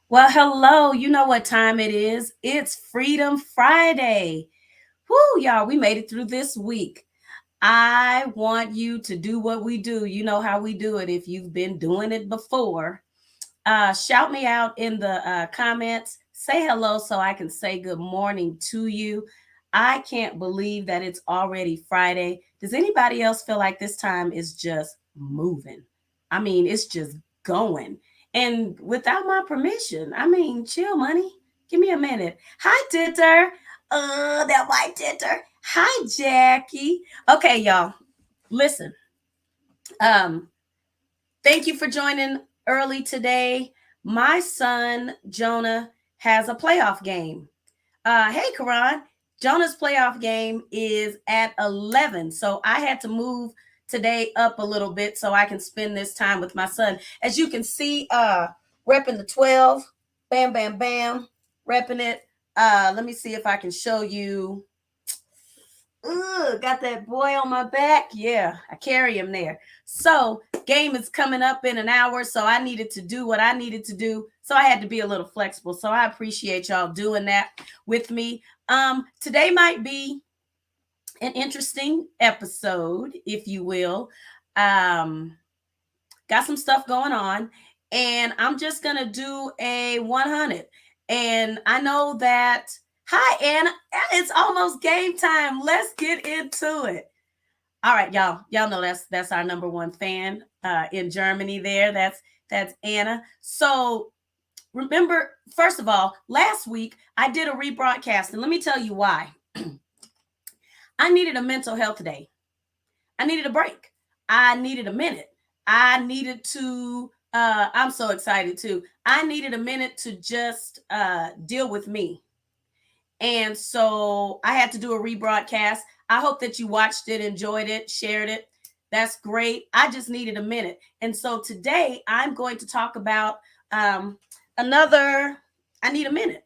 Well, hello. You know what time it is. It's Freedom Friday. Whoo, y'all, we made it through this week. I want you to do what we do. You know how we do it if you've been doing it before. Shout me out in the comments. Say hello so I can say good morning to you. I can't believe that it's already Friday. Does anybody else feel like this time is just moving? I mean, it's just going. And without my permission, I mean, chill, money. Give me a minute. Hi, Titter. That white Titter. Hi, Jackie. Okay, y'all. Listen. Um, Thank you for joining early today. My son, Jonah, has a playoff game. Hey, Karan. Jonah's playoff game is at 11. So I had to move today up a little bit so I can spend this time with my son. As you can see, repping the 12. Bam, bam, bam. Repping it. Let me see if I can show you. Ooh, got that boy on my back. Yeah, I carry him there. So game is coming up in an hour. So I needed to do what I needed to do. So I had to be a little flexible. So I appreciate y'all doing that with me. Today might be an interesting episode, if you will. Got some stuff going on. And I'm just gonna do a 100. And I know that. Hi, Anna. It's almost game time. Let's get into it. All right, y'all. Y'all know that's our number one fan in Germany. That's Anna. So remember, first of all, last week I did a rebroadcast, and let me tell you why. I needed a mental health day. I needed a break. I needed a minute. I needed to. I'm so excited too. I needed a minute to just deal with me. And so I had to do a rebroadcast. I hope that you watched it, enjoyed it, shared it. That's great. I just needed a minute. And so today I'm going to talk about another, I need a minute.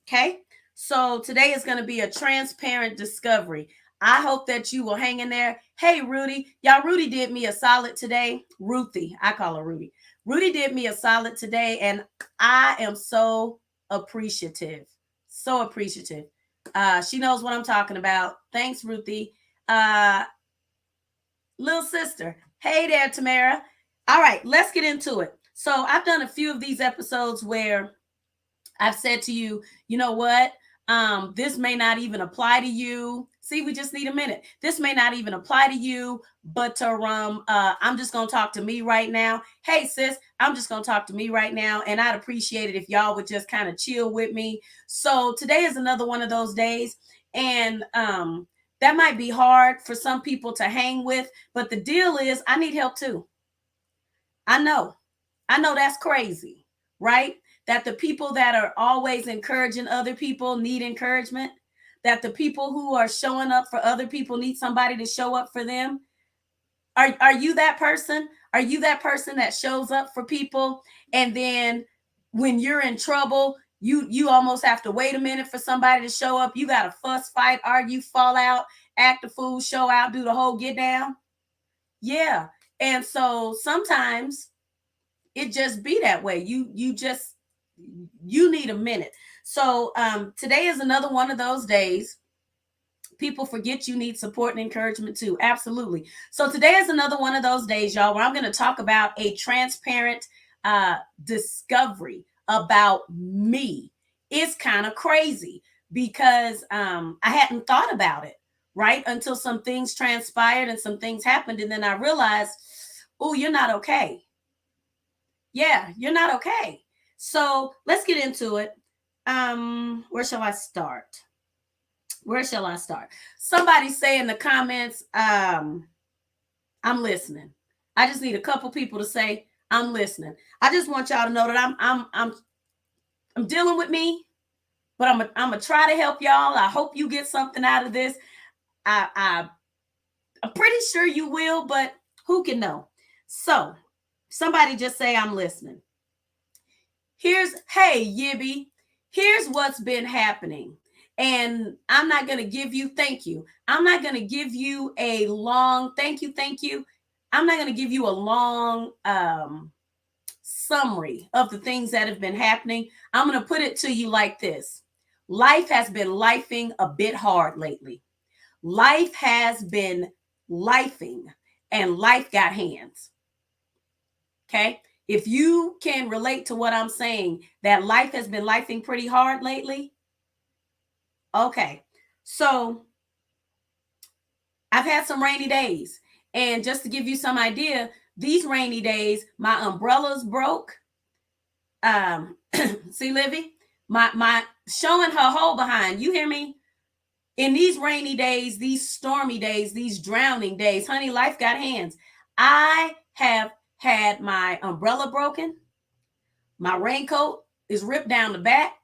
Okay. So today is going to be a transparent discovery. I hope that you will hang in there. Hey, Rudy. Y'all, Rudy did me a solid today. Ruthie. I call her Rudy. Rudy did me a solid today. And I am so appreciative. So appreciative. She knows what I'm talking about. Thanks, Ruthie. Little sister. Hey there, Tamara. All right, let's get into it. So I've done a few of these episodes where I've said to you, you know what? This may not even apply to you. See, we just need a minute. This may not even apply to you, but I'm just gonna talk to me right now. Hey, sis, I'm just gonna talk to me right now, and I'd appreciate it if y'all would just kind of chill with me. So today is another one of those days, and that might be hard for some people to hang with, but the deal is, I need help too. I know that's crazy, right? That the people that are always encouraging other people need encouragement, that the people who are showing up for other people need somebody to show up for them. Are you that person? Are you that person that shows up for people, and then when you're in trouble, you almost have to wait a minute for somebody to show up? You got to fuss, fight, argue, fall out, act a fool, show out, do the whole get down. Yeah. And so sometimes it just be that way. You need a minute. So today is another one of those days. People forget you need support and encouragement too. Absolutely. So today is another one of those days, y'all, where I'm going to talk about a transparent discovery about me. It's kind of crazy because I hadn't thought about it, right? Until some things transpired and some things happened. And then I realized, oh, you're not okay. Yeah, you're not okay. So let's get into it. Where shall I start? Where shall I start? Somebody say in the comments, I'm listening. I just need a couple people to say I'm listening. I just want y'all to know that I'm dealing with me, but I'm gonna try to help y'all. I hope you get something out of this. I'm pretty sure you will, but who can know? So somebody just say I'm listening. Hey Yibby, here's what's been happening. And I'm not going to give you, thank you. I'm not going to give you a long, thank you. I'm not going to give you a long summary of the things that have been happening. I'm going to put it to you like this. Life has been lifing a bit hard lately. Life has been lifing, and life got hands. Okay? If you can relate to what I'm saying, that life has been lifing pretty hard lately. Okay. So I've had some rainy days. And just to give you some idea, these rainy days, my umbrellas broke. See, Livy? My showing her hole behind. You hear me? In these rainy days, these stormy days, these drowning days, honey, life got hands. I have had my umbrella broken. My raincoat is ripped down the back.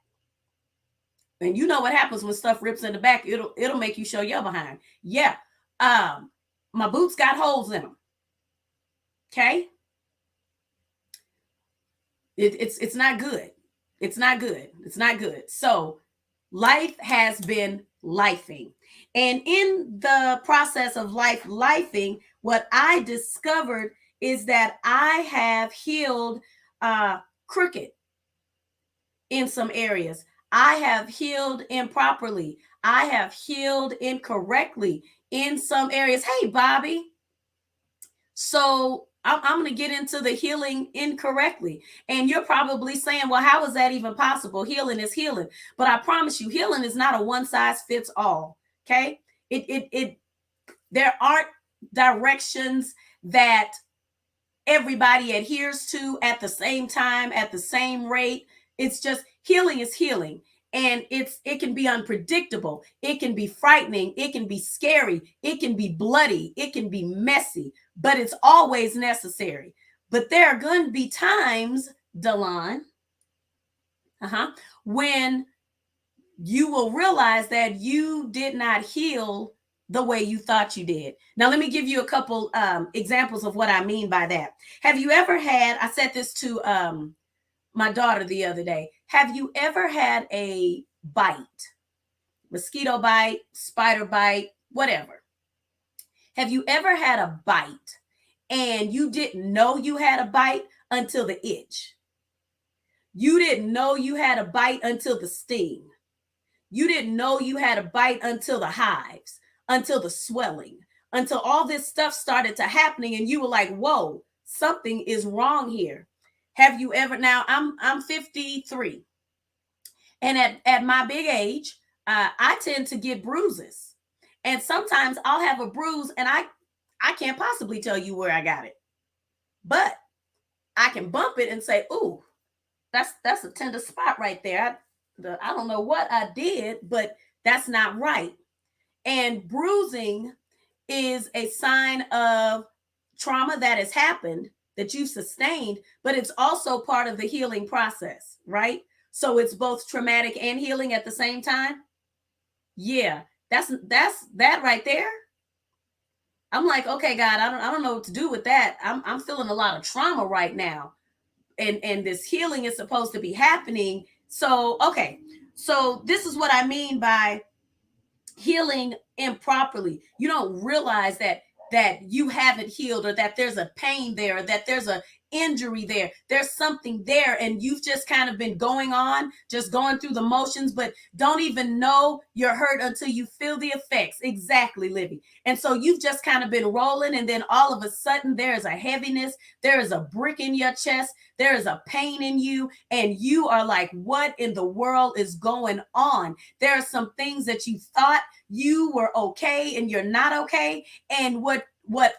And you know what happens when stuff rips in the back. It'll make you show your behind. Yeah. My boots got holes in them. Okay. It's not good. It's not good. It's not good. So life has been lifing. And in the process of life lifing, what I discovered is that I have healed crooked in some areas. I have healed improperly. I have healed incorrectly in some areas. Hey, Bobby. So I'm going to get into the healing incorrectly. And you're probably saying, well, how is that even possible? Healing is healing. But I promise you, healing is not a one size fits all. Okay. There aren't directions that everybody adheres to at the same time, at the same rate. It's just healing is healing. And it can be unpredictable. It can be frightening. It can be scary. It can be bloody. It can be messy, but it's always necessary. But there are going to be times, Delon, when you will realize that you did not heal the way you thought you did. Now, let me give you a couple examples of what I mean by that. Have you ever had, I said this to my daughter the other day. Have you ever had a bite? Mosquito bite, spider bite, whatever. Have you ever had a bite and you didn't know you had a bite until the itch? You didn't know you had a bite until the sting. You didn't know you had a bite until the hives, until the swelling, until all this stuff started to happening and you were like, whoa, something is wrong here. Have you ever, now I'm 53, and at my big age, I tend to get bruises, and sometimes I'll have a bruise and I can't possibly tell you where I got it, but I can bump it and say, ooh, that's a tender spot right there. I don't know what I did, but that's not right. And bruising is a sign of trauma that has happened, that you've sustained, but it's also part of the healing process, right? So it's both traumatic and healing at the same time. Yeah, that's that right there. I'm like, okay, God, I don't know what to do with that. I'm feeling a lot of trauma right now. And this healing is supposed to be happening. So, okay. So this is what I mean by healing improperly. You don't realize that you haven't healed, or that there's a pain there, or that there's a injury there. There's something there, and you've just kind of been going on, just going through the motions, but don't even know you're hurt until you feel the effects. Exactly, Libby. And so you've just kind of been rolling, and then all of a sudden there is a heaviness, there is a brick in your chest, there is a pain in you, and you are like, what in the world is going on? There are some things that you thought you were okay and you're not okay. And what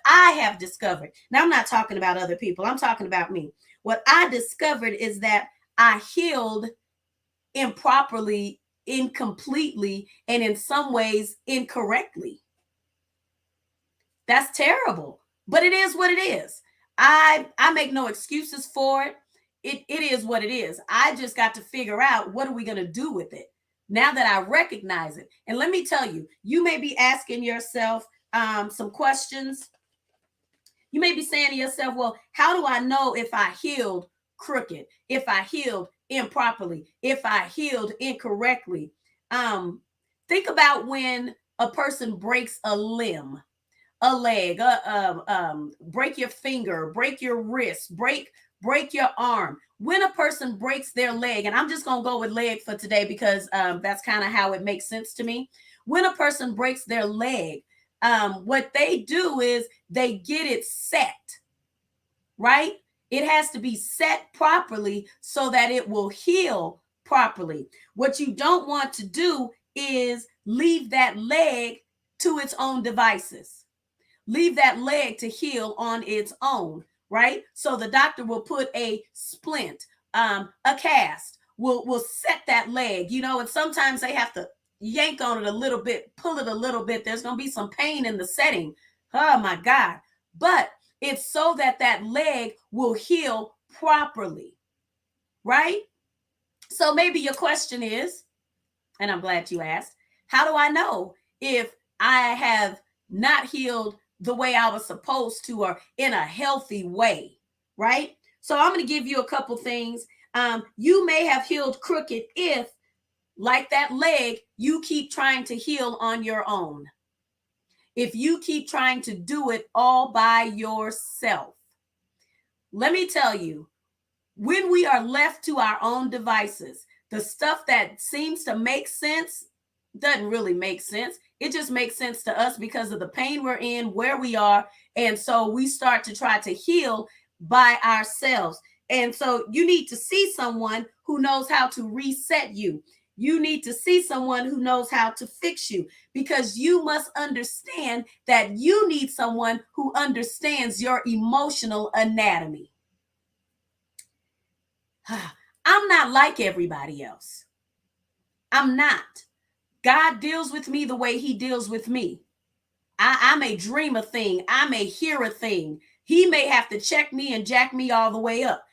I have discovered, now I'm not talking about other people, I'm talking about me. What I discovered is that I healed improperly incompletely and in some ways incorrectly. That's terrible, but it is what it is. I make no excuses for it. It is what it is. I just got to figure out what are we going to do with it now that I recognize it. And let me tell you, you may be asking yourself some questions. You may be saying to yourself, well, how do I know if I healed crooked, if I healed improperly, if I healed incorrectly? Think about when a person breaks a limb, a leg, break your finger, break your wrist, break your arm. When a person breaks their leg, and I'm just gonna go with leg for today because that's kind of how it makes sense to me. When a person breaks their leg, what they do is they get it set, right? It has to be set properly so that it will heal properly. What you don't want to do is leave that leg to its own devices. Leave that leg to heal on its own, right? So the doctor will put a splint, a cast, will set that leg, and sometimes they have to yank on it a little bit, pull it a little bit. There's going to be some pain in the setting. Oh my God. But it's so that that leg will heal properly, right? So maybe your question is, and I'm glad you asked, how do I know if I have not healed the way I was supposed to or in a healthy way, right? So I'm going to give you a couple things. You may have healed crooked if, like that leg, you keep trying to heal on your own. If you keep trying to do it all by yourself. Let me tell you, when we are left to our own devices, the stuff that seems to make sense doesn't really make sense. It just makes sense to us because of the pain we're in, where we are. And so we start to try to heal by ourselves. And so you need to see someone who knows how to reset you. You need to see someone who knows how to fix you, because you must understand that you need someone who understands your emotional anatomy. I'm not like everybody else. I'm not. God deals with me the way he deals with me. I may dream a thing. I may hear a thing. He may have to check me and jack me all the way up.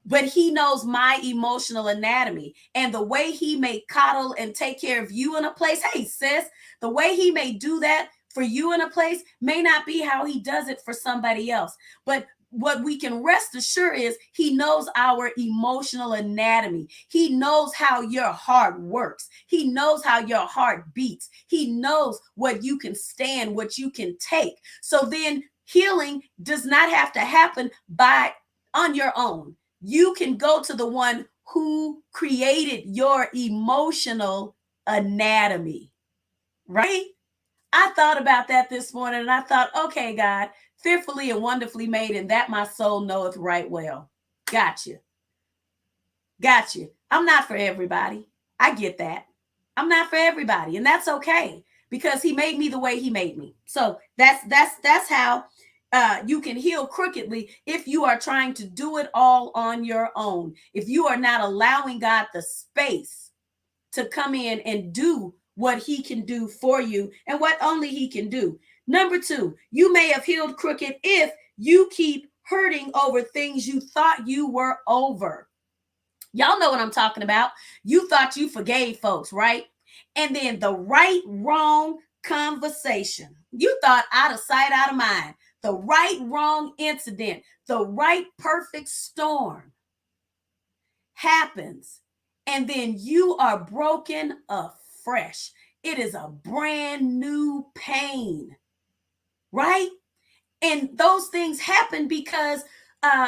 But he knows my emotional anatomy, and the way he may coddle and take care of you in a place. Hey, sis, the way he may do that for you in a place may not be how he does it for somebody else. But what we can rest assured is he knows our emotional anatomy. He knows how your heart works. He knows how your heart beats. He knows what you can stand, what you can take. So then healing does not have to happen on your own. You can go to the one who created your emotional anatomy, right? I thought about that this morning and I thought, okay, God, fearfully and wonderfully made, and that my soul knoweth right well. Got you. I'm not for everybody. I get that. I'm not for everybody, and that's okay, because he made me the way he made me. So that's how you can heal crookedly if you are trying to do it all on your own. If you are not allowing God the space to come in and do what he can do for you and what only he can do. Number 2, you may have healed crooked if you keep hurting over things you thought you were over. Y'all know what I'm talking about. You thought you forgave folks, right? And then the right, wrong conversation. You thought out of sight, out of mind. The right, wrong incident, the right, perfect storm happens. And then you are broken afresh. It is a brand new pain, right? And those things happen because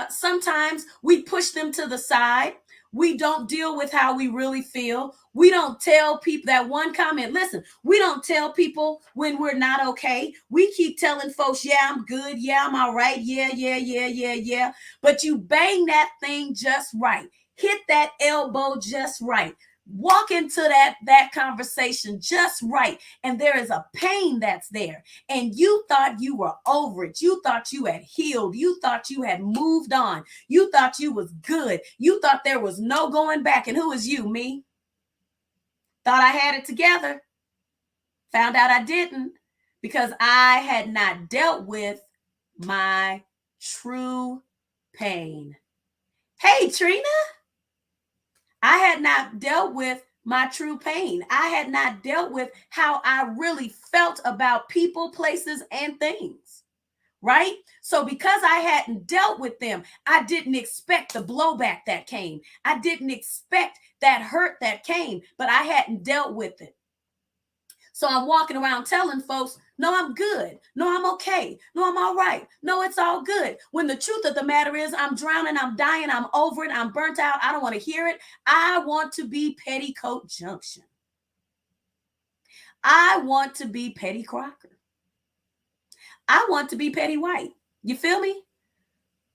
sometimes we push them to the side. We don't deal with how we really feel. We don't tell people that one comment. Listen, we don't tell people when we're not okay. We keep telling folks, yeah, I'm good. Yeah, I'm all right. Yeah. But you bang that thing just right. Hit that elbow just right. Walk into that conversation just right. And there is a pain that's there. And you thought you were over it. You thought you had healed. You thought you had moved on. You thought you was good. You thought there was no going back. And who is you? Me? Thought I had it together. Found out I didn't, because I had not dealt with my true pain. Hey, Trina, I had not dealt with my true pain. I had not dealt with how I really felt about people, places, and things. Right? So because I hadn't dealt with them, I didn't expect the blowback that came. I didn't expect that hurt that came, but I hadn't dealt with it. So I'm walking around telling folks, no, I'm good. No, I'm okay. No, I'm all right. No, it's all good. When the truth of the matter is, I'm drowning, I'm dying, I'm over it, I'm burnt out. I don't want to hear it. I want to be Petticoat Junction. I want to be Petty Crocker. I want to be Petty White. You feel me?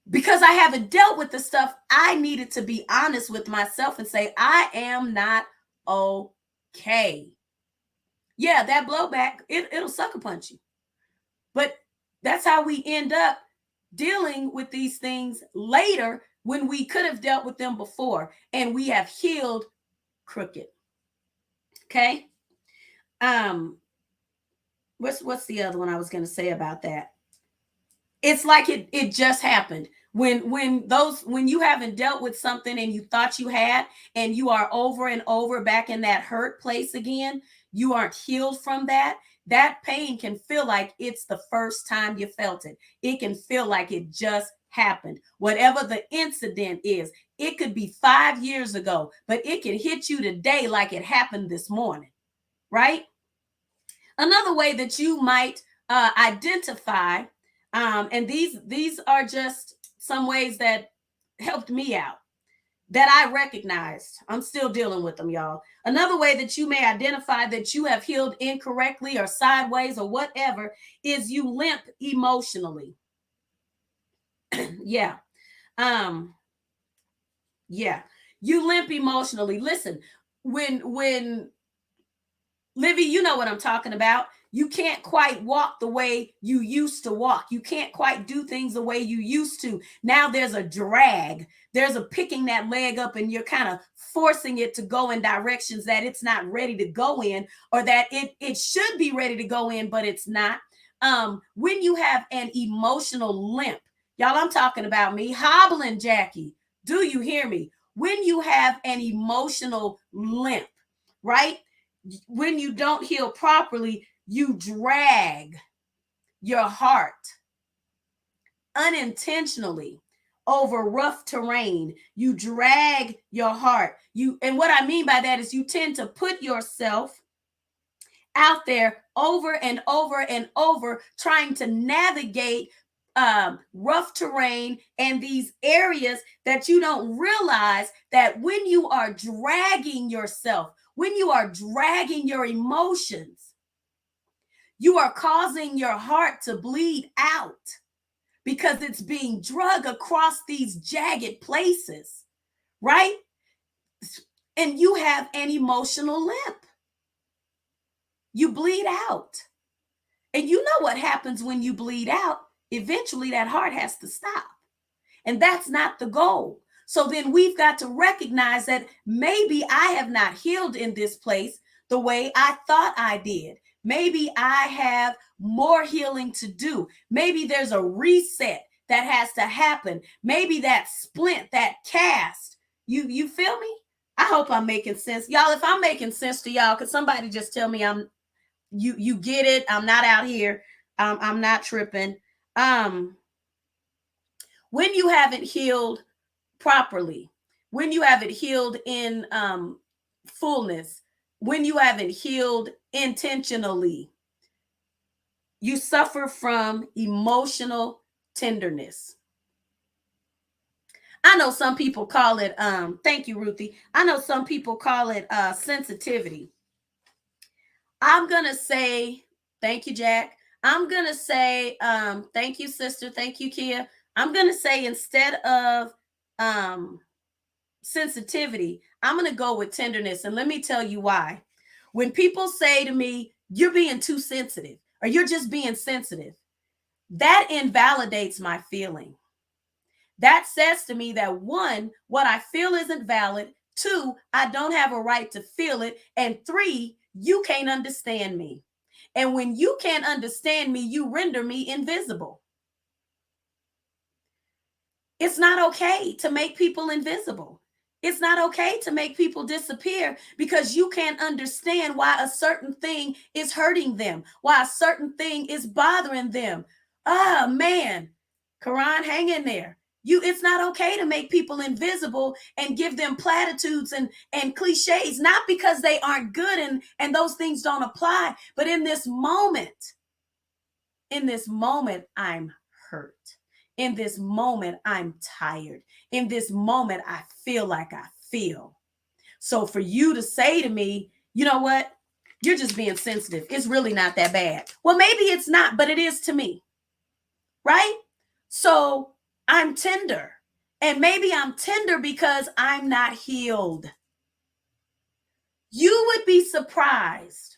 Because I haven't dealt with the stuff, I needed to be honest with myself and say, I am not okay. Yeah, that blowback, it'll sucker punch you. But that's how we end up dealing with these things later, when we could have dealt with them before and we have healed crooked. Okay. What's the other one I was going to say about that? It's like it just happened. When you haven't dealt with something and you thought you had, and you are over and over back in that hurt place again, you aren't healed from that. That pain can feel like it's the first time you felt it. It can feel like it just happened. Whatever the incident is, it could be 5 years ago, but it can hit you today like it happened this morning, right? Another way that you might identify, and these are just some ways that helped me out, that I recognized. I'm still dealing with them, y'all. Another way that you may identify that you have healed incorrectly or sideways or whatever is you limp emotionally. Yeah. Yeah. You limp emotionally. Listen, when Livy, you know what I'm talking about. You can't quite walk the way you used to walk. You can't quite do things the way you used to. Now there's a drag. There's a picking that leg up, and you're kind of forcing it to go in directions that it's not ready to go in, or that it should be ready to go in, but it's not. When you have an emotional limp, y'all, I'm talking about me hobbling, Jackie. Do you hear me? When you have an emotional limp, right? When you don't heal properly, you drag your heart unintentionally over rough terrain. You drag your heart. And what I mean by that is you tend to put yourself out there over and over and over, trying to navigate rough terrain and these areas that you don't realize that when you are dragging yourself, when you are dragging your emotions, you are causing your heart to bleed out, because it's being drug across these jagged places, right? And you have an emotional limp. You bleed out. And you know what happens when you bleed out? Eventually that heart has to stop. And that's not the goal. So then we've got to recognize that maybe I have not healed in this place the way I thought I did. Maybe I have more healing to do. Maybe there's a reset that has to happen. Maybe that splint, that cast. You feel me? I hope I'm making sense. Y'all, if I'm making sense to y'all, could somebody just tell me you get it? I'm not out here. I'm not tripping. When you haven't healed properly, when you haven't healed in fullness, when you haven't healed intentionally, you suffer from emotional tenderness. I know some people call it, thank you, Ruthie. I know some people call it sensitivity. I'm going to say, thank you, Jack. I'm going to say, thank you, sister. Thank you, Kia. I'm going to say, instead of sensitivity, I'm going to go with tenderness. And let me tell you why. When people say to me, you're being too sensitive, or you're just being sensitive, that invalidates my feeling. That says to me that, one, what I feel isn't valid. 2, I don't have a right to feel it. And 3, you can't understand me. And when you can't understand me, you render me invisible. It's not okay to make people invisible. It's not okay to make people disappear because you can't understand why a certain thing is hurting them, why a certain thing is bothering them. Ah, man. Quran, hang in there. It's not okay to make people invisible and give them platitudes and cliches, not because they aren't good and those things don't apply, but in this moment, I'm hurt. In this moment, I'm tired. In this moment, I feel like I feel. So for you to say to me, you know what? You're just being sensitive. It's really not that bad. Well, maybe it's not, but it is to me. Right? So I'm tender. And maybe I'm tender because I'm not healed. You would be surprised.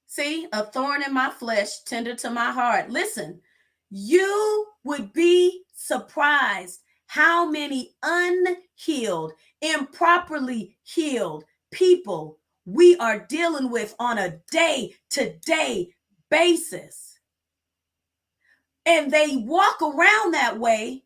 See, a thorn in my flesh, tender to my heart. Listen, you would be surprised how many unhealed, improperly healed people we are dealing with on a day-to-day basis. And they walk around that way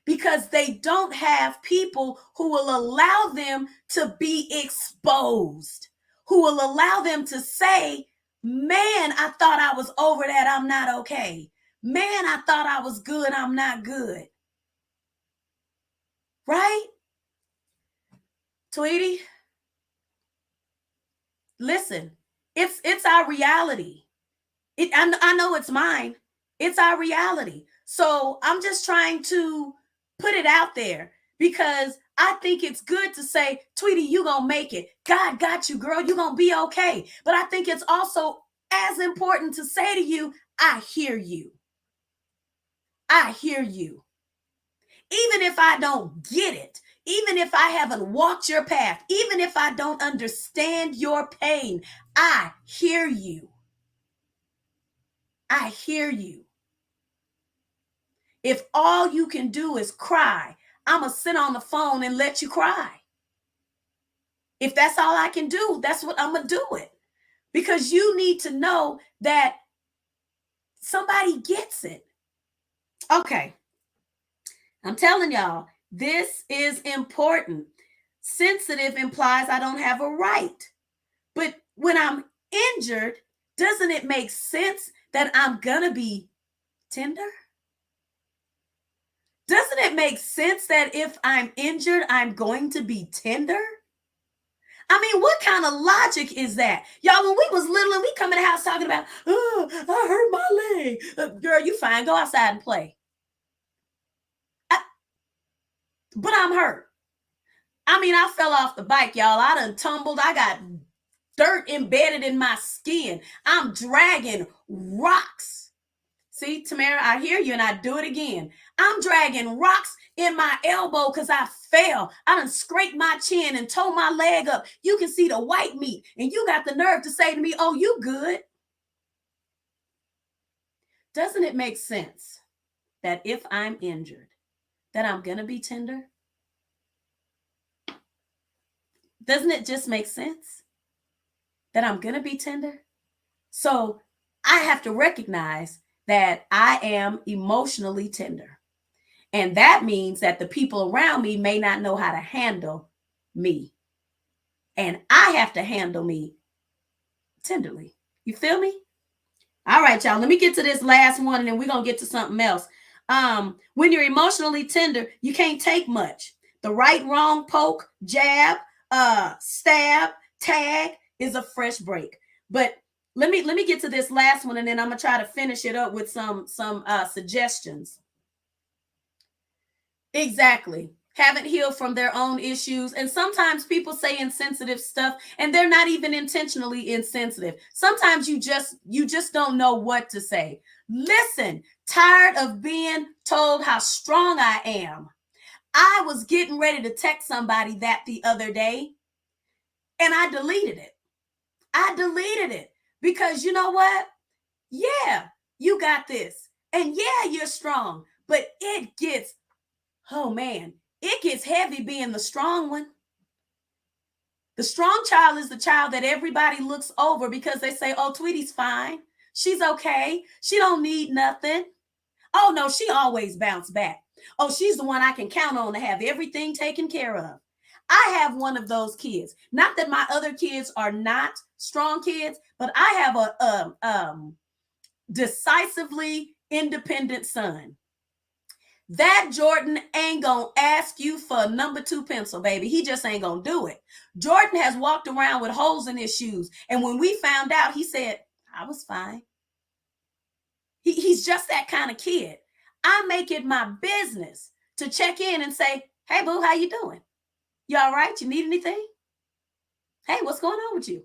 because they don't have people who will allow them to be exposed, who will allow them to say, man, I thought I was over that. I'm not okay. Man, I thought I was good. I'm not good. Right? Tweety, listen, it's our reality. I know it's mine. It's our reality. So I'm just trying to put it out there because I think it's good to say, Tweety, you gonna make it. God got you, girl. You gonna be okay. But I think it's also as important to say to you, I hear you. I hear you. Even if I don't get it, even if I haven't walked your path, even if I don't understand your pain, I hear you. I hear you. If all you can do is cry, I'm going to sit on the phone and let you cry. If that's all I can do, that's what I'm going to do it. Because you need to know that somebody gets it. Okay. I'm telling y'all, this is important. Sensitive implies I don't have a right. But when I'm injured, doesn't it make sense that I'm going to be tender? Doesn't it make sense that if I'm injured, I'm going to be tender? I mean, what kind of logic is that? Y'all, when we was little and we come in the house talking about, oh, I hurt my leg. Girl, you fine. Go outside and play. But I'm hurt. I mean, I fell off the bike, y'all. I done tumbled. I got dirt embedded in my skin. I'm dragging rocks. See, Tamara, I hear you and I do it again. I'm dragging rocks in my elbow because I fell. I done scraped my chin and tore my leg up. You can see the white meat. And you got the nerve to say to me, oh, you good. Doesn't it make sense that if I'm injured, that I'm going to be tender? Doesn't it just make sense that I'm going to be tender? So I have to recognize that I am emotionally tender. And that means that the people around me may not know how to handle me. And I have to handle me tenderly. You feel me? All right, y'all. Let me get to this last one and then we're going to get to something else. When you're emotionally tender, you can't take much. The right, wrong, poke, jab, stab, tag is a fresh break. But let me get to this last one and then I'm going to try to finish it up with some suggestions. Exactly. Haven't healed from their own issues. And sometimes people say insensitive stuff and they're not even intentionally insensitive. Sometimes you just don't know what to say. Listen, tired of being told how strong I am. I was getting ready to text somebody that the other day and I deleted it. I deleted it because you know what? Yeah, you got this. And yeah, you're strong, but it gets, oh man, it gets heavy being the strong one. The strong child is the child that everybody looks over because they say, oh, Tweetie's fine. She's okay. She don't need nothing. Oh, no, she always bounce back. Oh, she's the one I can count on to have everything taken care of. I have one of those kids. Not that my other kids are not strong kids, but I have a decisively independent son. That Jordan ain't gonna ask you for a number 2 pencil, baby. He just ain't gonna do it. Jordan has walked around with holes in his shoes. And when we found out, he said, I was fine. He's just that kind of kid. I make it my business to check in and say, hey, boo, how you doing? You all right? You need anything? Hey, what's going on with you?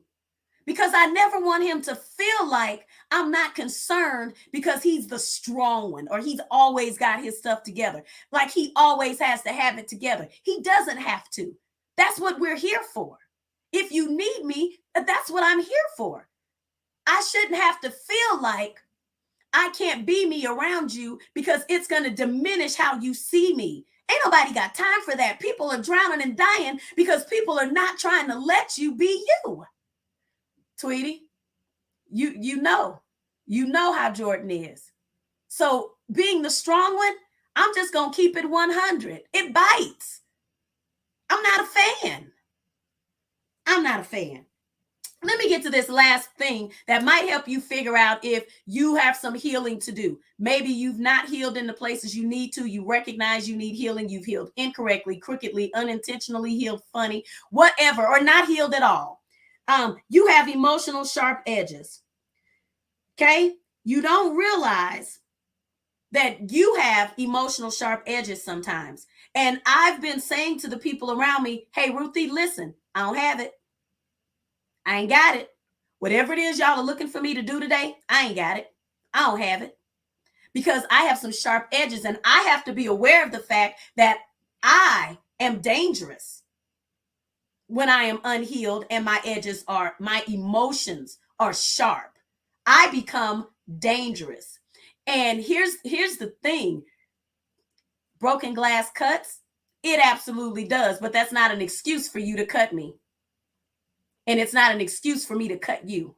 Because I never want him to feel like I'm not concerned because he's the strong one or he's always got his stuff together. Like he always has to have it together. He doesn't have to. That's what we're here for. If you need me, that's what I'm here for. I shouldn't have to feel like I can't be me around you because it's going to diminish how you see me. Ain't nobody got time for that. People are drowning and dying because people are not trying to let you be you. Tweetie, you know how Jordan is. So being the strong one, I'm just going to keep it 100. It bites. I'm not a fan. Let me get to this last thing that might help you figure out if you have some healing to do. Maybe you've not healed in the places you need to. You recognize you need healing. You've healed incorrectly, crookedly, unintentionally healed, funny, whatever, or not healed at all. You have emotional sharp edges. Okay? You don't realize that you have emotional sharp edges sometimes. And I've been saying to the people around me, hey, Ruthie, listen, I don't have it. I ain't got it. Whatever it is y'all are looking for me to do today, I ain't got it. I don't have it. Because I have some sharp edges and I have to be aware of the fact that I am dangerous when I am unhealed and my emotions are sharp. I become dangerous. And here's the thing. Broken glass cuts? It absolutely does, but that's not an excuse for you to cut me. And it's not an excuse for me to cut you.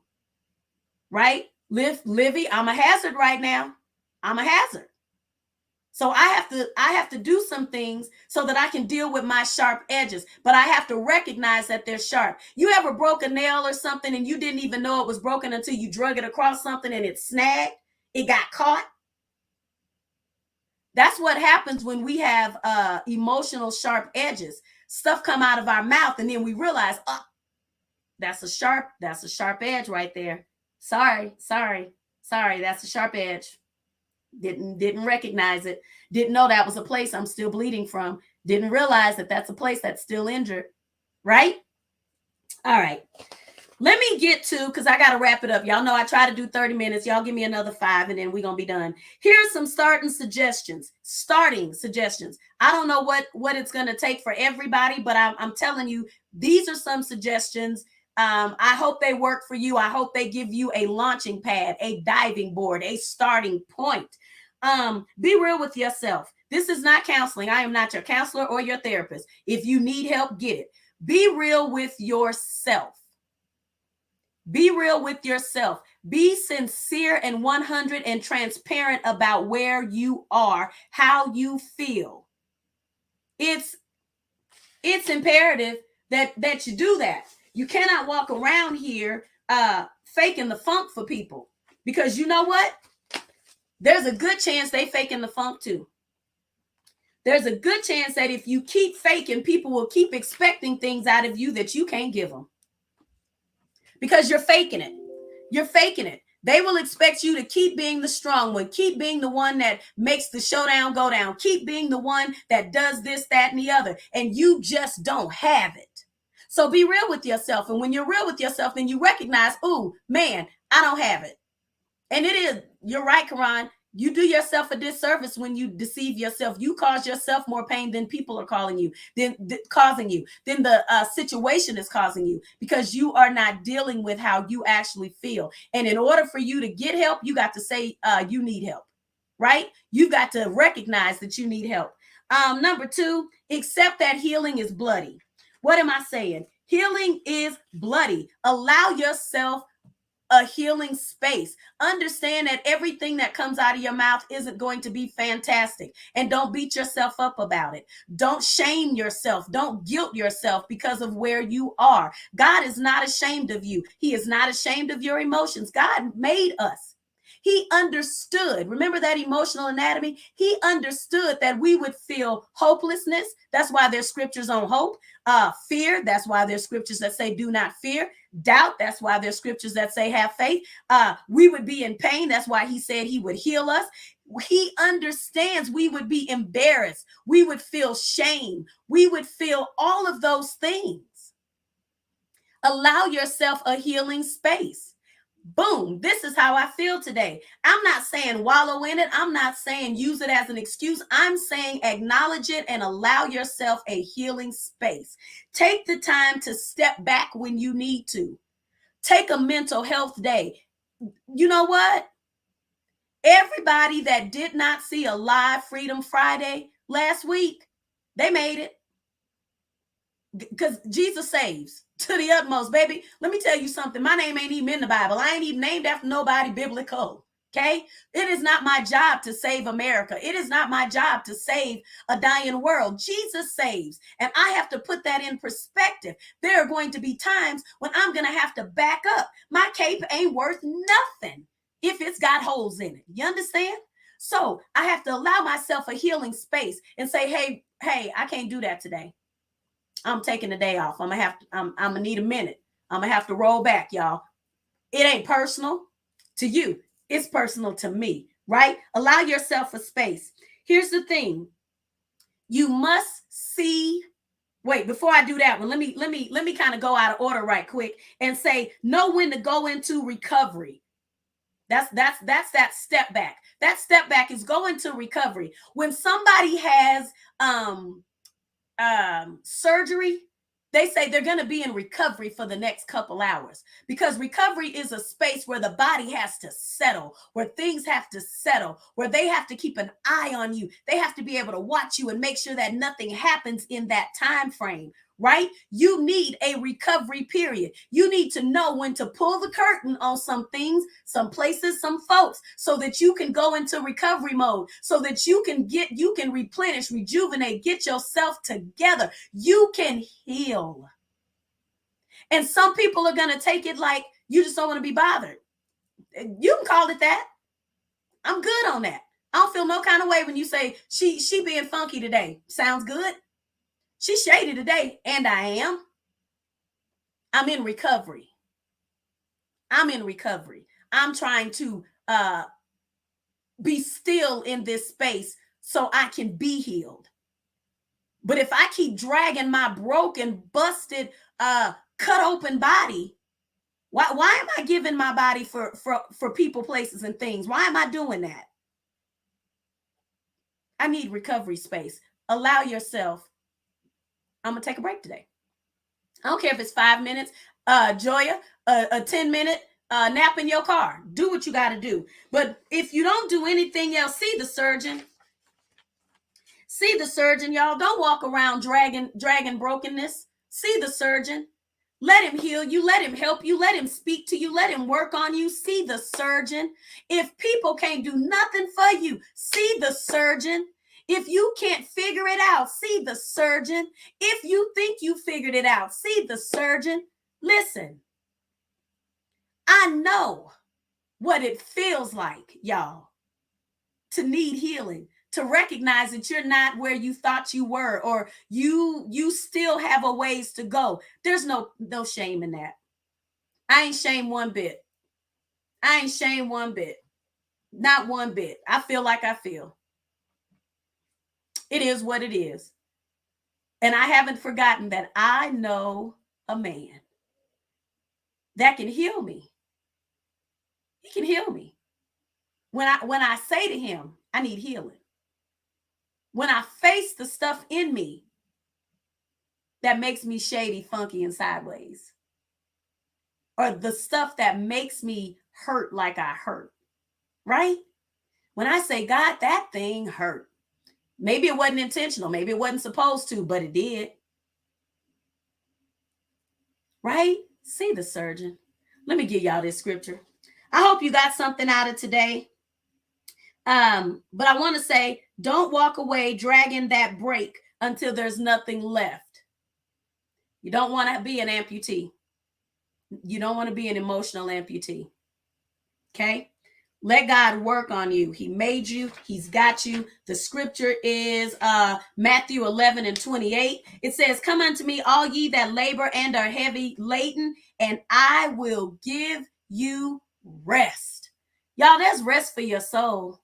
Right? Livy, I'm a hazard right now. I'm a hazard. So I have to do some things so that I can deal with my sharp edges, but I have to recognize that they're sharp. You ever broke a nail or something and you didn't even know it was broken until you drug it across something and it snagged? It got caught? That's what happens when we have emotional sharp edges. Stuff come out of our mouth and then we realize, oh, that's a sharp edge right there. Sorry, that's a sharp edge. Didn't recognize it. Didn't know that was a place I'm still bleeding from. Didn't realize that that's a place that's still injured. Right? All right. Let me get to, because I got to wrap it up. Y'all know I try to do 30 minutes. Y'all give me another 5 and then we're going to be done. Here's some starting suggestions. I don't know what it's going to take for everybody, but I'm telling you, these are some suggestions. I hope they work for you. I hope they give you a launching pad, a diving board, a starting point. Be real with yourself. This is not counseling. I am not your counselor or your therapist. If you need help, get it. Be real with yourself. Be real with yourself. Be sincere and 100 and transparent about where you are, how you feel. It's imperative that you do that. You cannot walk around here faking the funk for people, because you know what? There's a good chance they faking the funk too. There's a good chance that if you keep faking, people will keep expecting things out of you that you can't give them. Because you're faking it. You're faking it. They will expect you to keep being the strong one, keep being the one that makes the showdown go down, keep being the one that does this, that, and the other, and you just don't have it. So be real with yourself. And when you're real with yourself, then you recognize, oh, man, I don't have it. And it is, you're right, Karan. You do yourself a disservice when you deceive yourself. You cause yourself more pain than people are causing you, than the situation is causing you, because you are not dealing with how you actually feel. And in order for you to get help, you got to say you need help, right? You've got to recognize that you need help. Number two, accept that healing is bloody. What am I saying? Healing is bloody. Allow yourself a healing space. Understand that everything that comes out of your mouth isn't going to be fantastic. And don't beat yourself up about it. Don't shame yourself. Don't guilt yourself because of where you are. God is not ashamed of you. He is not ashamed of your emotions. God made us. He understood. Remember that emotional anatomy? He understood that we would feel hopelessness. That's why there's scriptures on hope. Fear. That's why there's scriptures that say do not fear. Doubt. That's why there's scriptures that say have faith. We would be in pain. That's why he said he would heal us. He understands we would be embarrassed. We would feel shame. We would feel all of those things. Allow yourself a healing space. Boom, this is how I feel today. I'm not saying wallow in it. I'm not saying use it as an excuse. I'm saying acknowledge it and allow yourself a healing space. Take the time to step back when you need to. Take a mental health day. You know what? Everybody that did not see a live Freedom Friday last week, they made it. Because Jesus saves to the utmost, baby. Let me tell you something. My name ain't even in the Bible. I ain't even named after nobody biblical. Okay? It is not my job to save America. It is not my job to save a dying world. Jesus saves. And I have to put that in perspective. There are going to be times when I'm going to have to back up. My cape ain't worth nothing if it's got holes in it. You understand? So I have to allow myself a healing space and say, hey, I can't do that today. I'm taking the day off. I'm gonna need a minute. I'm gonna have to roll back, y'all. It ain't personal to you. It's personal to me, right? Allow yourself a space. Here's the thing. You must see. Wait, before I do that one, let me kind of go out of order right quick and say know when to go into recovery. That's that step back. That step back is go into recovery. When somebody has surgery, they say they're going to be in recovery for the next couple hours because recovery is a space where the body has to settle, where things have to settle, where they have to keep an eye on you. They have to be able to watch you and make sure that nothing happens in that time frame, right? You need a recovery period. You need to know when to pull the curtain on some things, some places, some folks, so that you can go into recovery mode, so that you can replenish, rejuvenate, get yourself together. You can heal. And some people are going to take it like you just don't want to be bothered. You can call it that. I'm good on that. I don't feel no kind of way when you say she being funky today. Sounds good. She's shady today, and I am. I'm in recovery. I'm in recovery. I'm trying to be still in this space so I can be healed. But if I keep dragging my broken, busted, cut open body, why am I giving my body for people, places, and things? Why am I doing that? I need recovery space. Allow yourself. I'm gonna take a break today. I don't care if it's 5 minutes, Joya, a 10-minute nap in your car. Do what you got to do. But if you don't do anything else, see the surgeon. See the surgeon, y'all. Don't walk around dragging brokenness. See the surgeon. Let him heal you. Let him help you. Let him speak to you. Let him work on you. See the surgeon. If people can't do nothing for you, see the surgeon. If you can't figure it out, see the surgeon. If you think you figured it out, see the surgeon. Listen, I know what it feels like, y'all, to need healing, to recognize that you're not where you thought you were, or you still have a ways to go. There's no shame in that. I ain't shame one bit. I ain't shame one bit. Not one bit. I feel like I feel. It is what it is. And I haven't forgotten that I know a man that can heal me. He can heal me. When I say to him, I need healing. When I face the stuff in me that makes me shady, funky, and sideways, or the stuff that makes me hurt like I hurt, right? When I say, God, that thing hurt. Maybe it wasn't intentional. Maybe it wasn't supposed to, but it did. Right? See the surgeon. Let me give y'all this scripture. I hope you got something out of today. But I want to say, don't walk away dragging that brake until there's nothing left. You don't want to be an amputee. You don't want to be an emotional amputee. Okay? Let God work on you. He made you. He's got you. The scripture is Matthew 11:28. It says, come unto me, all ye that labor and are heavy laden, and I will give you rest. Y'all, there's rest for your soul.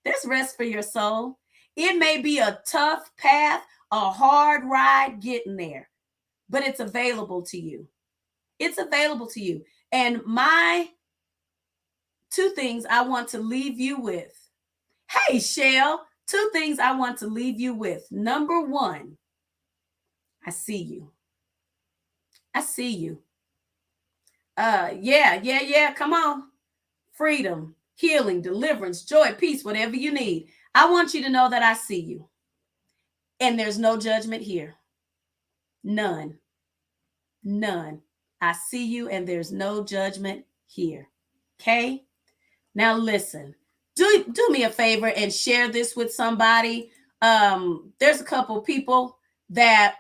There's rest for your soul. It may be a tough path, a hard ride getting there, but it's available to you. It's available to you. And my two things I want to leave you with. Hey, Shell, two things I want to leave you with. Number one, I see you. I see you. Yeah. Come on. Freedom, healing, deliverance, joy, peace, whatever you need. I want you to know that I see you. And there's no judgment here. None. None. I see you and there's no judgment here. Okay? Now listen. Do me a favor and share this with somebody. There's a couple people that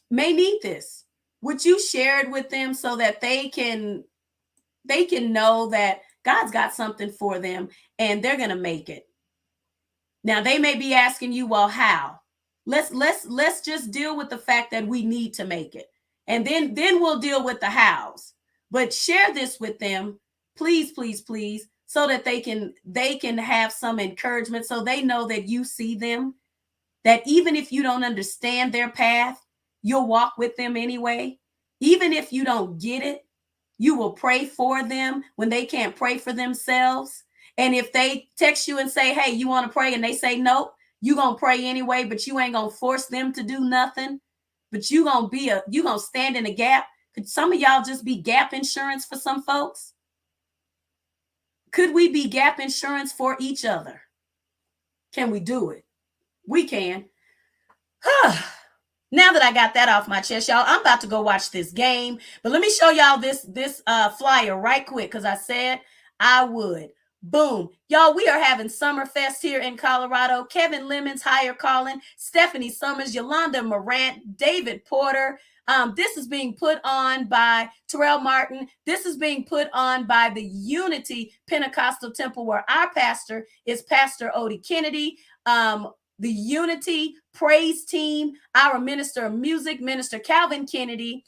may need this. Would you share it with them so that they can know that God's got something for them and they're going to make it? Now they may be asking you, well, how? Let's just deal with the fact that we need to make it. And then we'll deal with the hows. But share this with them, please, so that they can have some encouragement, so they know that you see them, that even if you don't understand their path, you'll walk with them anyway. Even if you don't get it, you will pray for them when they can't pray for themselves. And if they text you and say, hey, you want to pray? And they say, nope, you're going to pray anyway, but you ain't going to force them to do nothing. But you're going to stand in a gap. Could some of y'all just be gap insurance for some folks? Could we be gap insurance for each other? Can we do it? We can. Now that I got that off my chest, y'all, I'm about to go watch this game. But let me show y'all this flyer right quick, because I said I would. Boom. Y'all, we are having Summerfest here in Colorado. Kevin Lemons, Higher Calling, Stephanie Summers, Yolanda Morant, David Porter. This is being put on by Terrell Martin. This is being put on by the Unity Pentecostal Temple, where our pastor is Pastor Odie Kennedy. The Unity Praise Team, our Minister of Music, Minister Calvin Kennedy.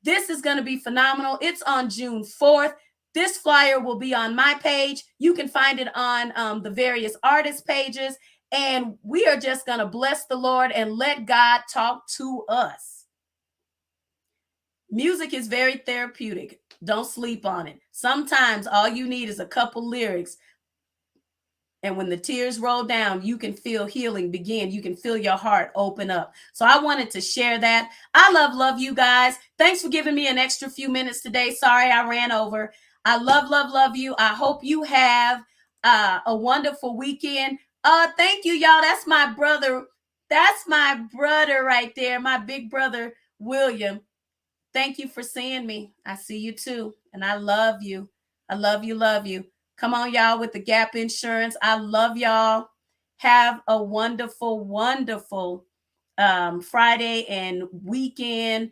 This is going to be phenomenal. It's on June 4th. This flyer will be on my page. You can find it on the various artist pages. And we are just going to bless the Lord and let God talk to us. Music is very therapeutic. Don't sleep on it. Sometimes all you need is a couple lyrics. And when the tears roll down, you can feel healing begin. You can feel your heart open up. So I wanted to share that. I love you guys. Thanks for giving me an extra few minutes today. Sorry I ran over. I love you. I hope you have a wonderful weekend. Thank you, y'all. That's my brother. That's my brother right there. My big brother, William. Thank you for seeing me. I see you too. And I love you. I love you. Come on, y'all, with the Gap Insurance. I love y'all. Have a wonderful Friday and weekend.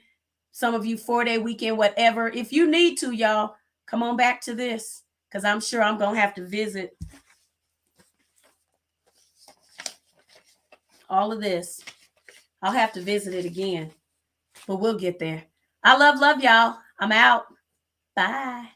Some of you 4-day weekend, whatever. If you need to, y'all, come on back to this, because I'm sure I'm going to have to visit all of this. I'll have to visit it again, but we'll get there. I love y'all. I'm out. Bye.